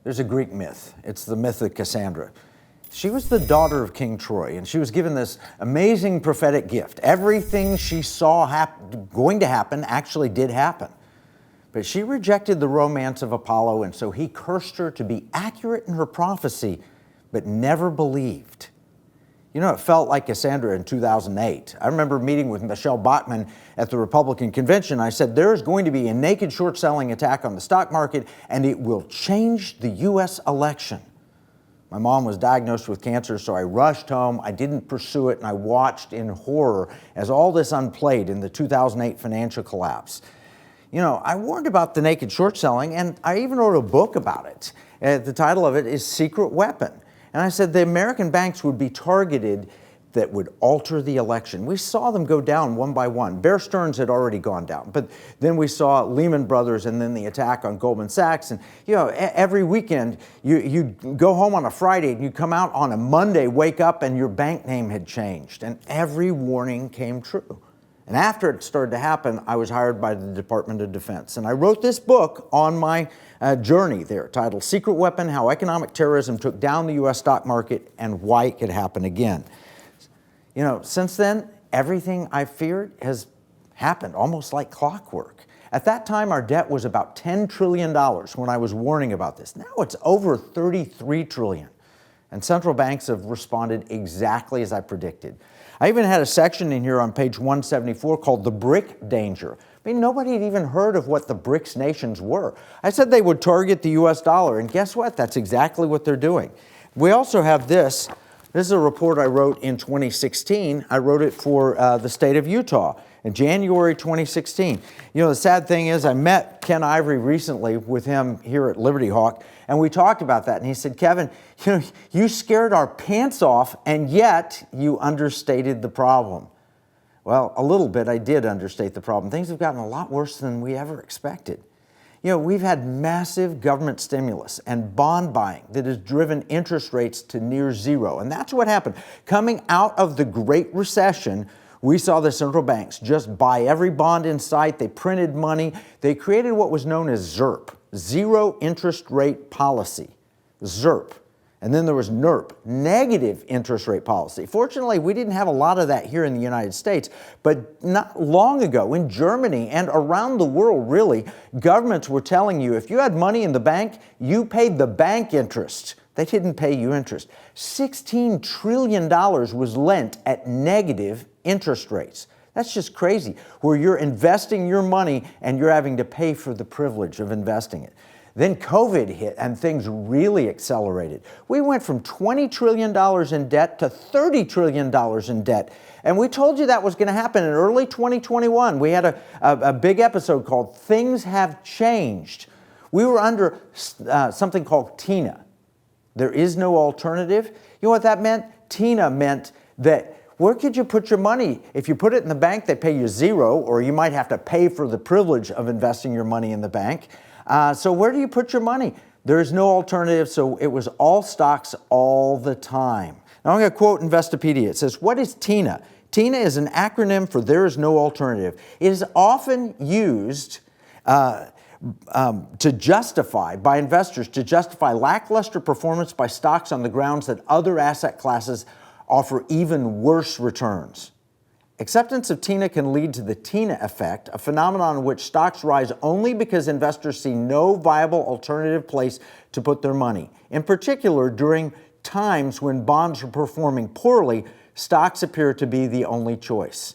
There's a Greek myth. It's the myth of Cassandra. She was the daughter of King Troy, and she was given this amazing prophetic gift. Everything she saw going to happen actually did happen. But she rejected the romance of Apollo, and so he cursed her to be accurate in her prophecy, but never believed. You know, it felt like Cassandra in 2008. I remember meeting with Michelle Bachmann at the Republican convention. I said, there is going to be a naked short selling attack on the stock market, and it will change the U.S. election. My mom was diagnosed with cancer, so I rushed home. I didn't pursue it, and I watched in horror as all this unplayed in the 2008 financial collapse. You know, I warned about the naked short selling, and I even wrote a book about it. The title of it is Secret Weapon. And I said the American banks would be targeted that would alter the election. We saw them go down one by one. Bear Stearns had already gone down, but then we saw Lehman Brothers and then the attack on Goldman Sachs. And you know, every weekend you go home on a Friday and you come out on a Monday, wake up and your bank name had changed. And every warning came true. And after it started to happen, I was hired by the Department of Defense. And I wrote this book on my journey there, titled Secret Weapon, How Economic Terrorism Took Down the U.S. Stock Market and Why It Could Happen Again. You know, since then, everything I feared has happened, almost like clockwork. At that time, our debt was about $10 trillion when I was warning about this. Now it's over $33 trillion. And central banks have responded exactly as I predicted. I even had a section in here on page 174 called The BRIC Danger. I mean, nobody had even heard of what the BRICS nations were. I said they would target the US dollar, and guess what? That's exactly what they're doing. We also have this. This is a report I wrote in 2016. I wrote it for the state of Utah in January 2016. You know, the sad thing is I met Ken Ivory recently with him here at Liberty Hawk, and we talked about that. And he said, Kevin, you know, you scared our pants off, and yet you understated the problem. Well, a little bit I did understate the problem. Things have gotten a lot worse than we ever expected. You know, we've had massive government stimulus and bond buying that has driven interest rates to near zero. And that's what happened. Coming out of the Great Recession, we saw the central banks just buy every bond in sight. They printed money. They created what was known as ZIRP, Zero Interest Rate Policy, ZIRP. And then there was NIRP, Negative Interest Rate Policy. Fortunately, we didn't have a lot of that here in the United States, but not long ago in Germany and around the world, really, governments were telling you if you had money in the bank, you paid the bank interest. They didn't pay you interest. $16 trillion was lent at negative interest rates. That's just crazy, where you're investing your money and you're having to pay for the privilege of investing it. Then COVID hit and things really accelerated. We went from $20 trillion in debt to $30 trillion in debt. And we told you that was going to happen in early 2021. We had a big episode called Things Have Changed. We were under something called TINA. There is no alternative. You know what that meant? TINA meant that where could you put your money? If you put it in the bank, they pay you zero, or you might have to pay for the privilege of investing your money in the bank. So where do you put your money? There is no alternative, so it was all stocks all the time. Now I'm going to quote Investopedia. It says, what is TINA? TINA is an acronym for there is no alternative. It is often used to justify, by investors, to justify lackluster performance by stocks on the grounds that other asset classes offer even worse returns. Acceptance of TINA can lead to the TINA effect, a phenomenon in which stocks rise only because investors see no viable alternative place to put their money. In particular, during times when bonds are performing poorly, stocks appear to be the only choice.